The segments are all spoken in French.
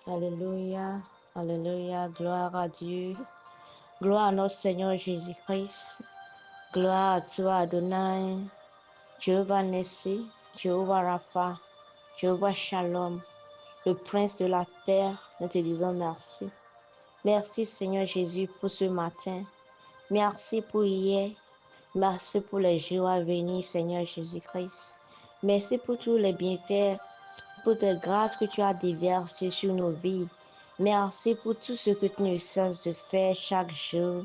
Alléluia, alléluia, gloire à Dieu, gloire à notre Seigneur Jésus-Christ, gloire à toi Adonai, Jéhovah Nessi, Jéhovah Rapha, Jéhovah Shalom, le Prince de la paix, nous te disons merci. Merci Seigneur Jésus pour ce matin, merci pour hier, merci pour les jours à venir Seigneur Jésus-Christ, merci pour tous les bienfaits, pour tes grâces que tu as déversées sur nos vies. Merci pour tout ce que tu ne cesses de faire chaque jour.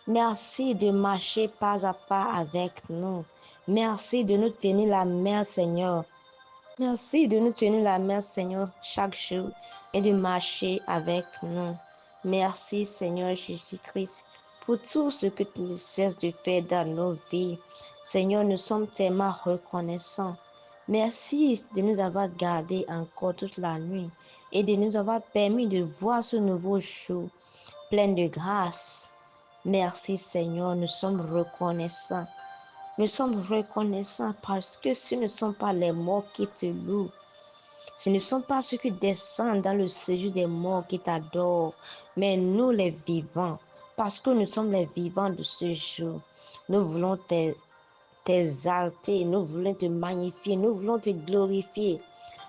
Merci de marcher pas à pas avec nous. Merci de nous tenir la main, Seigneur. Merci de nous tenir la main, Seigneur, chaque jour et de marcher avec nous. Merci, Seigneur Jésus-Christ, pour tout ce que tu ne cesses de faire dans nos vies. Seigneur, nous sommes tellement reconnaissants. Merci de nous avoir gardés encore toute la nuit et de nous avoir permis de voir ce nouveau jour plein de grâce. Merci Seigneur, nous sommes reconnaissants. Nous sommes reconnaissants parce que ce ne sont pas les morts qui te louent. Ce ne sont pas ceux qui descendent dans le séjour des morts qui t'adorent, mais nous les vivants, parce que nous sommes les vivants de ce jour. Nous voulons t'exalter, nous voulons te magnifier, nous voulons te glorifier.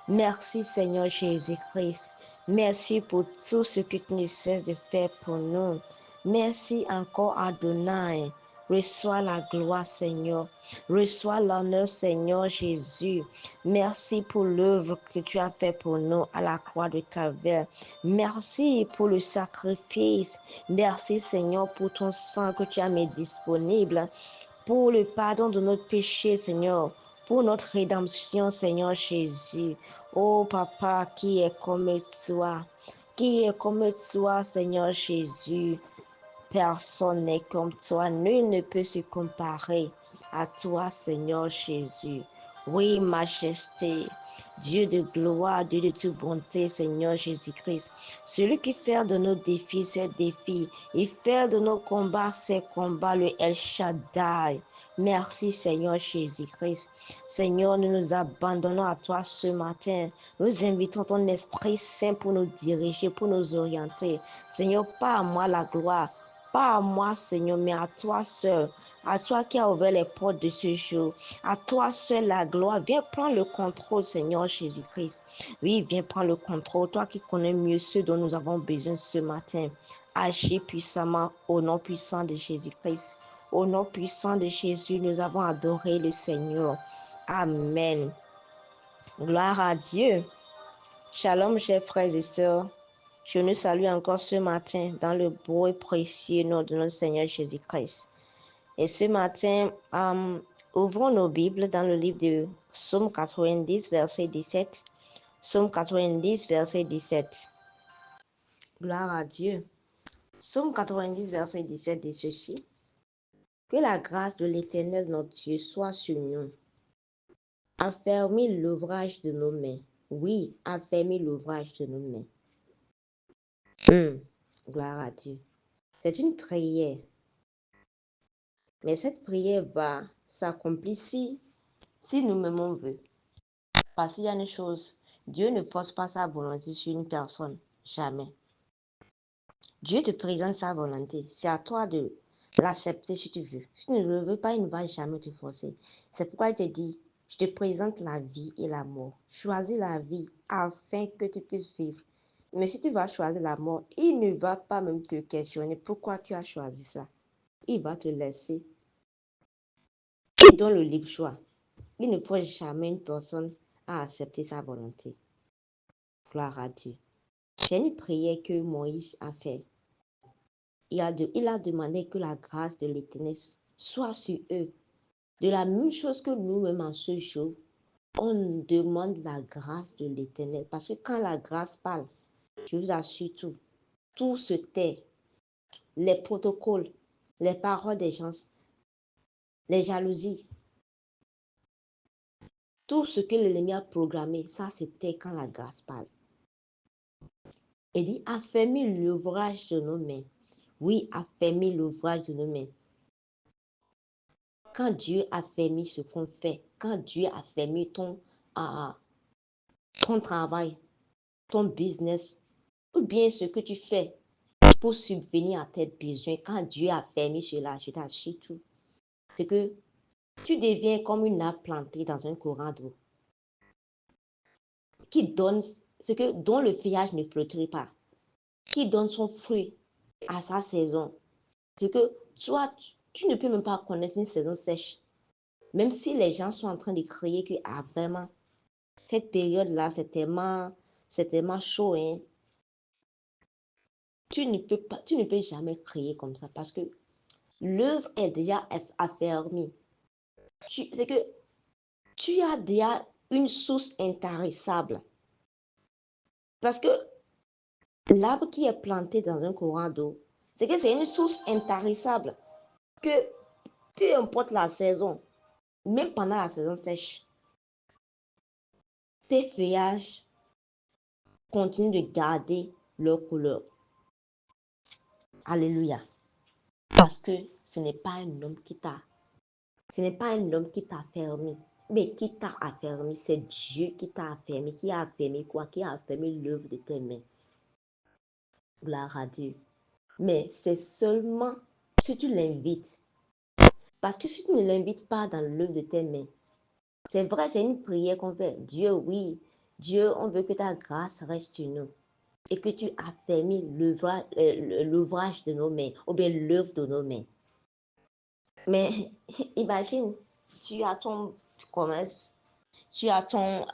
Merci Seigneur Jésus-Christ. Merci pour tout ce que tu ne cesses de faire pour nous. Merci encore Adonai. Reçois la gloire Seigneur. Reçois l'honneur Seigneur Jésus. Merci pour l'œuvre que tu as fait pour nous à la croix de Calvaire. Merci pour le sacrifice. Merci Seigneur pour ton sang que tu as mis disponible. Pour le pardon de notre péché, Seigneur, pour notre rédemption, Seigneur Jésus. Oh Papa, qui est comme toi? Qui est comme toi, Seigneur Jésus? Personne n'est comme toi, nul ne peut se comparer à toi, Seigneur Jésus. Oui, majesté, Dieu de gloire, Dieu de toute bonté, Seigneur Jésus-Christ. Celui qui fait de nos défis ses défis, et fait de nos combats ses combats, le El Shaddai. Merci Seigneur Jésus-Christ. Seigneur, nous nous abandonnons à toi ce matin. Nous invitons ton Esprit Saint pour nous diriger, pour nous orienter. Seigneur, pas à moi la gloire, pas à moi, Seigneur, mais à toi seul, à toi qui as ouvert les portes de ce jour, à toi seul la gloire. Viens prendre le contrôle, Seigneur Jésus-Christ. Oui, viens prendre le contrôle, toi qui connais mieux ce dont nous avons besoin ce matin. Agis puissamment au nom puissant de Jésus-Christ. Au nom puissant de Jésus, nous avons adoré le Seigneur. Amen. Gloire à Dieu. Shalom, chers frères et sœurs. Je nous salue encore ce matin dans le beau et précieux nom de notre Seigneur Jésus-Christ. Et ce matin, ouvrons nos Bibles dans le livre de Psaume 90, verset 17. Psaume 90, verset 17. Gloire à Dieu. Psaume 90, verset 17 dit ceci. Que la grâce de l'Éternel notre Dieu soit sur nous. Affermis l'ouvrage de nos mains. Oui, affermis l'ouvrage de nos mains. Gloire à Dieu. C'est une prière. Mais cette prière va s'accomplir si nous-mêmes on veut. Parce qu'il y a une chose, Dieu ne force pas sa volonté sur une personne. Jamais. Dieu te présente sa volonté. C'est à toi de l'accepter si tu veux. Si tu ne le veux pas, il ne va jamais te forcer. C'est pourquoi il te dit, je te présente la vie et la mort. Choisis la vie afin que tu puisses vivre. Mais si tu vas choisir la mort, il ne va pas même te questionner pourquoi tu as choisi ça. Il va te laisser. Il donne le libre choix. Il ne force jamais une personne à accepter sa volonté. Gloire à Dieu. C'est une prière que Moïse a fait. Il a demandé que la grâce de l'Éternel soit sur eux. De la même chose que nous-mêmes en ce jour, on demande la grâce de l'Éternel. Parce que quand la grâce parle, je vous assure tout se tait. Les protocoles, les paroles des gens, les jalousies, tout ce que l'ennemi a programmé, ça se tait quand la grâce parle. Il dit, affermis l'ouvrage de nos mains. Oui, affermis l'ouvrage de nos mains. Quand Dieu affermit ce qu'on fait, quand Dieu affermit ton travail, ton business, ou bien ce que tu fais pour subvenir à tes besoins, quand Dieu affermit cela, je t'assure tout, c'est que tu deviens comme une arbre plantée dans un courant d'eau qui donne dont le feuillage ne flétrit pas, qui donne son fruit à sa saison. C'est que toi, tu ne peux même pas connaître une saison sèche. Même si les gens sont en train de crier que vraiment, cette période-là, c'est tellement chaud. Hein. Tu ne peux jamais crier comme ça parce que l'œuvre est déjà affermie. C'est que tu as déjà une source intarissable. Parce que l'arbre qui est planté dans un courant d'eau, c'est que c'est une source intarissable. Que peu importe la saison, même pendant la saison sèche, tes feuillages continuent de garder leur couleur. Alléluia. Parce que ce n'est pas un homme qui t'a affermi, mais qui t'a affermi, c'est Dieu qui t'a affermi, qui a affermi quoi? Qui a affermi l'œuvre de tes mains. Gloire à Dieu. Mais c'est seulement si tu l'invites. Parce que si tu ne l'invites pas dans l'œuvre de tes mains, c'est vrai, c'est une prière qu'on fait. Dieu, oui, Dieu, on veut que ta grâce reste sur nous et que tu affermis l'ouvrage de nos mains ou bien l'œuvre de nos mains. Mais imagine, tu as ton commerce, tu as ton,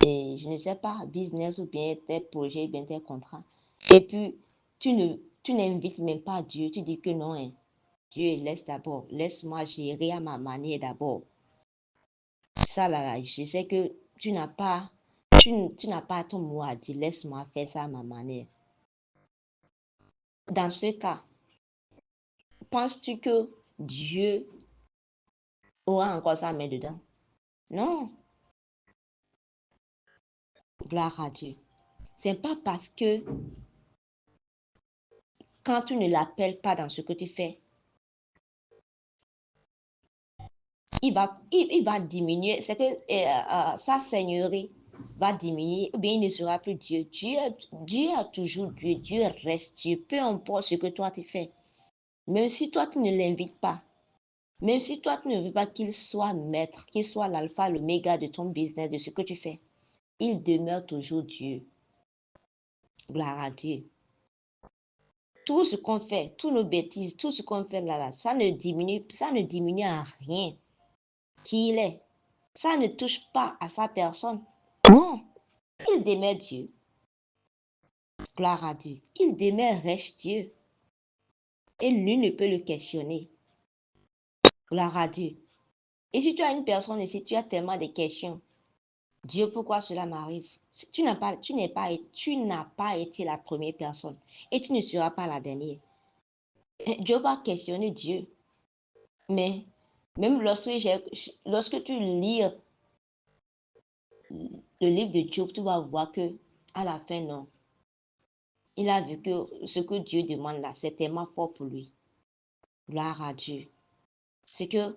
je ne sais pas, business ou bien tes projets, bien tes contrats. Et puis, tu n'invites même pas Dieu. Tu dis que non, hein. Dieu, laisse-moi gérer à ma manière d'abord. Ça, là, je sais que tu n'as pas ton mot à dire. Laisse-moi faire ça à ma manière. Dans ce cas, penses-tu que Dieu aura encore sa main dedans? Non. Gloire à Dieu. C'est pas parce que quand tu ne l'appelles pas dans ce que tu fais, il va diminuer. C'est que sa seigneurie va diminuer, ou bien il ne sera plus Dieu. Dieu a toujours Dieu. Dieu reste Dieu, peu importe ce que toi tu fais. Même si toi tu ne l'invites pas, même si toi tu ne veux pas qu'il soit maître, qu'il soit l'alpha, l'oméga de ton business, de ce que tu fais, il demeure toujours Dieu. Gloire à Dieu. Tout ce qu'on fait, toutes nos bêtises, tout ce qu'on fait là, ça ne diminue à rien qui il est. Ça ne touche pas à sa personne. Non, il demeure Dieu. Gloire à Dieu. Il demeure reste Dieu. Et nul ne peut le questionner. Gloire à Dieu. Et si tu as une personne ici, tu as tellement de questions. Dieu, pourquoi cela m'arrive? Tu n'as pas été la première personne. Et tu ne seras pas la dernière. Dieu va questionner Dieu. Mais même lorsque tu lis le livre de Job, tu vas voir que à la fin, non. Il a vu que ce que Dieu demande là, c'est tellement fort pour lui. Gloire à Dieu. C'est que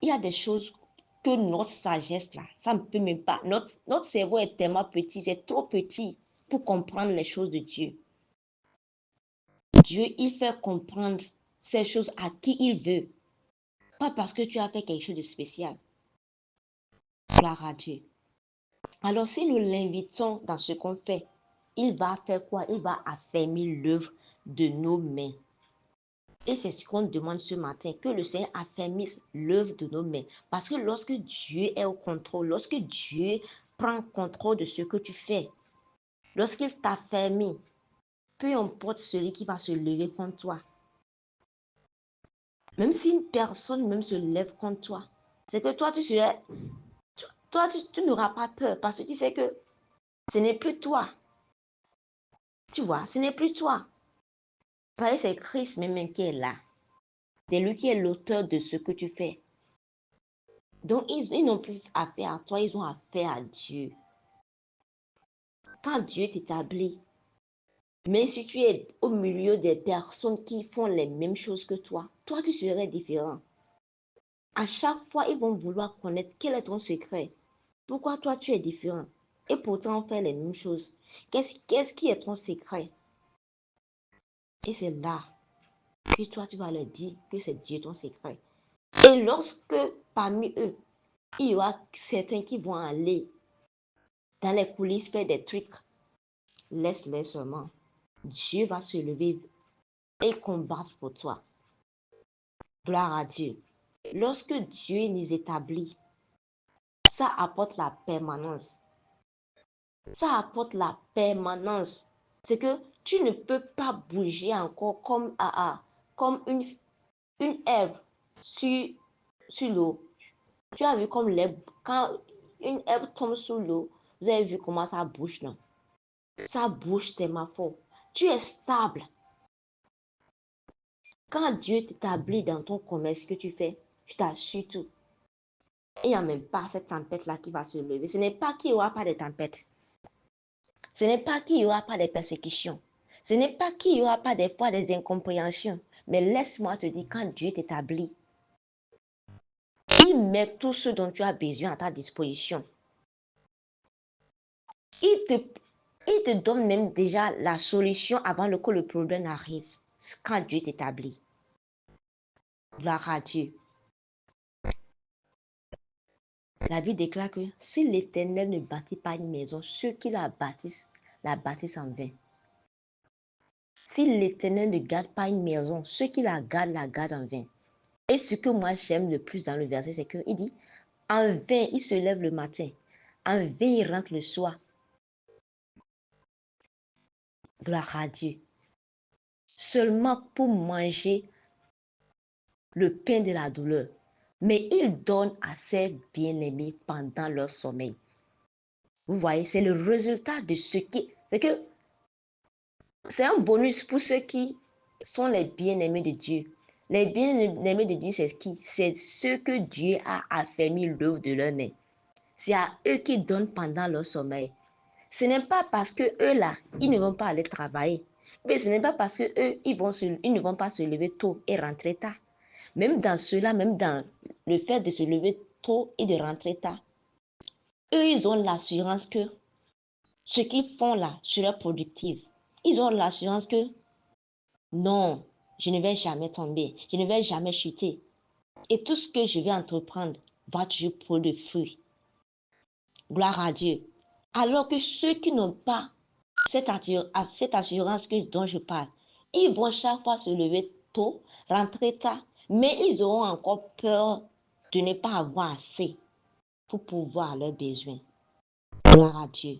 il y a des choses que notre sagesse là, ça ne peut même pas. Notre cerveau est tellement petit, c'est trop petit pour comprendre les choses de Dieu. Dieu, il fait comprendre ces choses à qui il veut. Pas parce que tu as fait quelque chose de spécial. Gloire à Dieu. Alors, si nous l'invitons dans ce qu'on fait, il va faire quoi? Il va affermir l'œuvre de nos mains. Et c'est ce qu'on demande ce matin, que le Seigneur affermisse l'œuvre de nos mains. Parce que lorsque Dieu est au contrôle, lorsque Dieu prend contrôle de ce que tu fais, lorsqu'il t'affermit, peu importe celui qui va se lever contre toi, même si une personne même se lève contre toi, c'est que toi, tu n'auras pas peur parce que tu sais que ce n'est plus toi. Tu vois, ce n'est plus toi. Parce que c'est Christ même qui est là. C'est lui qui est l'auteur de ce que tu fais. Donc, ils n'ont plus affaire à toi, ils ont affaire à Dieu. Quand Dieu t'établit, même si tu es au milieu des personnes qui font les mêmes choses que toi, tu serais différent. À chaque fois, ils vont vouloir connaître quel est ton secret. Pourquoi toi, tu es différent? Et pourtant, on fait les mêmes choses. Qu'est-ce qui est ton secret? Et c'est là que toi, tu vas leur dire que c'est Dieu ton secret. Et lorsque parmi eux, il y aura certains qui vont aller dans les coulisses faire des trucs, laisse-les seulement. Dieu va se lever et combattre pour toi. Gloire à Dieu. Lorsque Dieu nous établit, ça apporte la permanence. Ça apporte la permanence. C'est que tu ne peux pas bouger encore comme une herbe sur l'eau. Tu as vu comme quand une herbe tombe sous l'eau, vous avez vu comment ça bouge, non? Ça bouge tellement fort. Tu es stable. Quand Dieu t'établit dans ton commerce que tu fais, je t'assure tout. Il n'y a même pas cette tempête-là qui va se lever. Ce n'est pas qu'il n'y aura pas de tempête. Ce n'est pas qu'il n'y aura pas de persécutions. Ce n'est pas qu'il n'y aura pas des fois des incompréhensions. Mais laisse-moi te dire, quand Dieu t'établit, il met tout ce dont tu as besoin à ta disposition. Il te donne même déjà la solution avant que le problème arrive. Quand Dieu t'établit. Gloire à Dieu. La Bible déclare que si l'Éternel ne bâtit pas une maison, ceux qui la bâtissent en vain. Si l'Éternel ne garde pas une maison, ceux qui la gardent en vain. Et ce que moi j'aime le plus dans le verset, c'est qu'il dit, en vain, il se lève le matin. En vain, il rentre le soir. Gloire à Dieu. Seulement pour manger le pain de la douleur. Mais il donne à ses bien-aimés pendant leur sommeil. Vous voyez, c'est le résultat de ce qui... C'est que c'est un bonus pour ceux qui sont les bien-aimés de Dieu. Les bien-aimés de Dieu, c'est qui? C'est ceux que Dieu a affermi l'œuvre de leur main. C'est à eux qui donnent pendant leur sommeil. Ce n'est pas parce que eux là, ils ne vont pas aller travailler. Mais ce n'est pas parce que eux, ils ne vont pas se lever tôt et rentrer tard. Même dans cela, même dans le fait de se lever tôt et de rentrer tard, eux, ils ont l'assurance que ce qu'ils font là sera productif. Ils ont l'assurance que non, je ne vais jamais tomber, je ne vais jamais chuter. Et tout ce que je vais entreprendre va toujours produire des fruits. Gloire à Dieu. Alors que ceux qui n'ont pas cette assurance dont je parle, ils vont chaque fois se lever tôt, rentrer tard, mais ils auront encore peur de ne pas avoir assez pour pouvoir leurs besoins. Gloire à Dieu.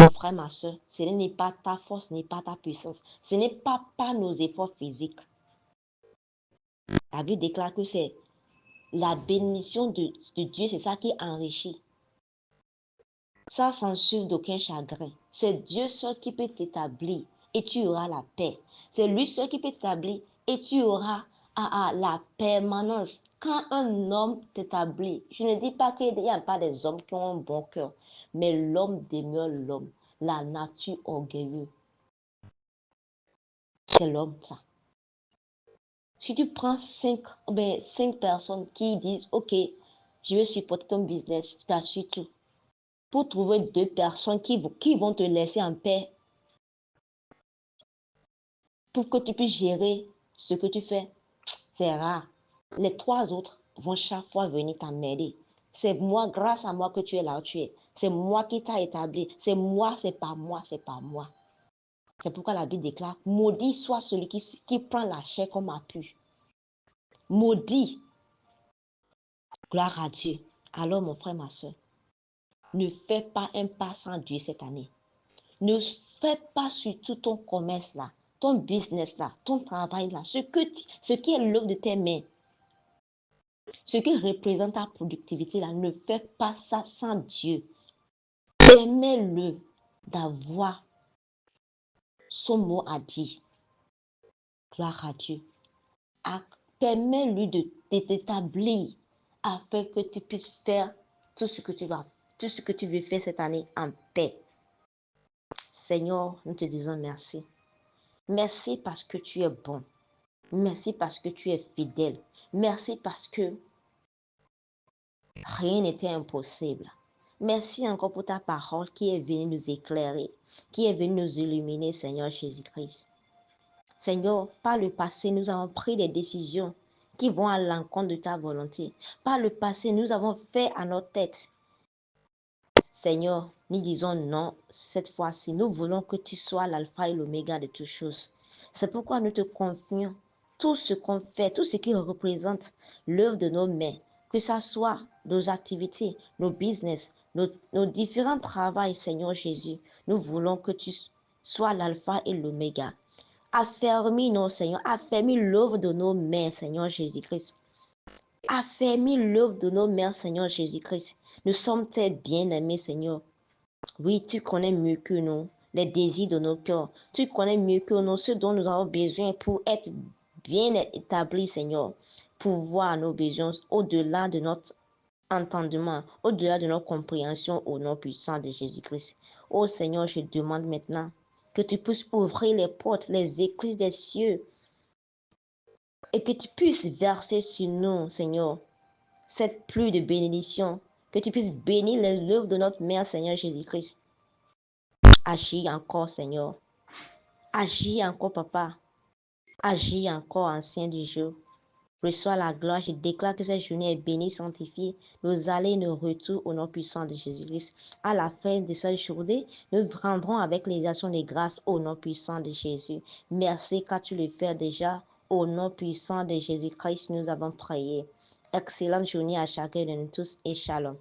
Mon frère, ma soeur, ce n'est pas ta force, ce n'est pas ta puissance. Ce n'est pas par nos efforts physiques. La Bible déclare que c'est la bénédiction de Dieu, c'est ça qui enrichit. Ça s'en suit d'aucun chagrin. C'est Dieu seul qui peut t'établir et tu auras la paix. C'est lui seul qui peut t'établir et tu auras la permanence. Quand un homme t'établit, je ne dis pas qu'il n'y a pas des hommes qui ont un bon cœur, mais l'homme demeure l'homme. La nature orgueilleuse, c'est l'homme, ça. Si tu prends cinq personnes qui disent, OK, je vais supporter ton business, je t'assure tout. Pour trouver 2 personnes qui vont te laisser en paix pour que tu puisses gérer ce que tu fais, c'est rare. Les 3 autres vont chaque fois venir t'emmerder. C'est moi, grâce à moi que tu es là où tu es. C'est moi qui t'ai établi. C'est moi, c'est pas moi, c'est pas moi. C'est pourquoi la Bible déclare, maudit soit celui qui prend la chair comme appui. Maudit. Gloire à Dieu. Alors, mon frère, ma soeur, ne fais pas un pas sans Dieu cette année. Ne fais pas surtout ton commerce là, ton business là, ton travail là, ce qui est l'œuvre de tes mains, ce qui représente ta productivité là, ne fais pas ça sans Dieu. Permets-le d'avoir son mot à dire. Gloire à Dieu. Permets-lui de t'établir afin que tu puisses faire tout ce que tu veux faire cette année en paix. Seigneur, nous te disons merci. Merci parce que tu es bon. Merci parce que tu es fidèle. Merci parce que rien n'était impossible. Merci encore pour ta parole qui est venue nous éclairer, qui est venue nous illuminer, Seigneur Jésus-Christ. Seigneur, par le passé, nous avons pris des décisions qui vont à l'encontre de ta volonté. Par le passé, nous avons fait à notre tête. Seigneur, nous disons non cette fois-ci. Nous voulons que tu sois l'alpha et l'oméga de toutes choses. C'est pourquoi nous te confions tout ce qu'on fait, tout ce qui représente l'œuvre de nos mains, que ce soit nos activités, nos business, nos différents travails, Seigneur Jésus. Nous voulons que tu sois l'alpha et l'oméga. Affermis-nous, Seigneur. Affermis l'œuvre de nos mains, Seigneur Jésus-Christ. Affermis l'œuvre de nos mains, Seigneur Jésus-Christ. Nous sommes tes bien-aimés, Seigneur. Oui, tu connais mieux que nous les désirs de nos cœurs. Tu connais mieux que nous ce dont nous avons besoin pour être bien établis, Seigneur. Pour voir nos besoins au-delà de notre entendement, au-delà de notre compréhension au nom puissant de Jésus-Christ. Oh Seigneur, je demande maintenant que tu puisses ouvrir les portes, les écluses des cieux et que tu puisses verser sur nous, Seigneur, cette pluie de bénédiction, que tu puisses bénir les œuvres de notre Mère, Seigneur Jésus-Christ. Agis encore, Seigneur. Agis encore, Papa. Agis encore, Ancien du jour. Reçois la gloire. Je déclare que cette journée est bénie, sanctifiée. Nos allées et nos retours au nom puissant de Jésus-Christ. À la fin de cette journée, nous rendrons avec les actions de grâce au nom puissant de Jésus. Merci car tu le fais déjà. Au nom puissant de Jésus-Christ, nous avons prié. Excellente journée à chacun de nous tous et shalom.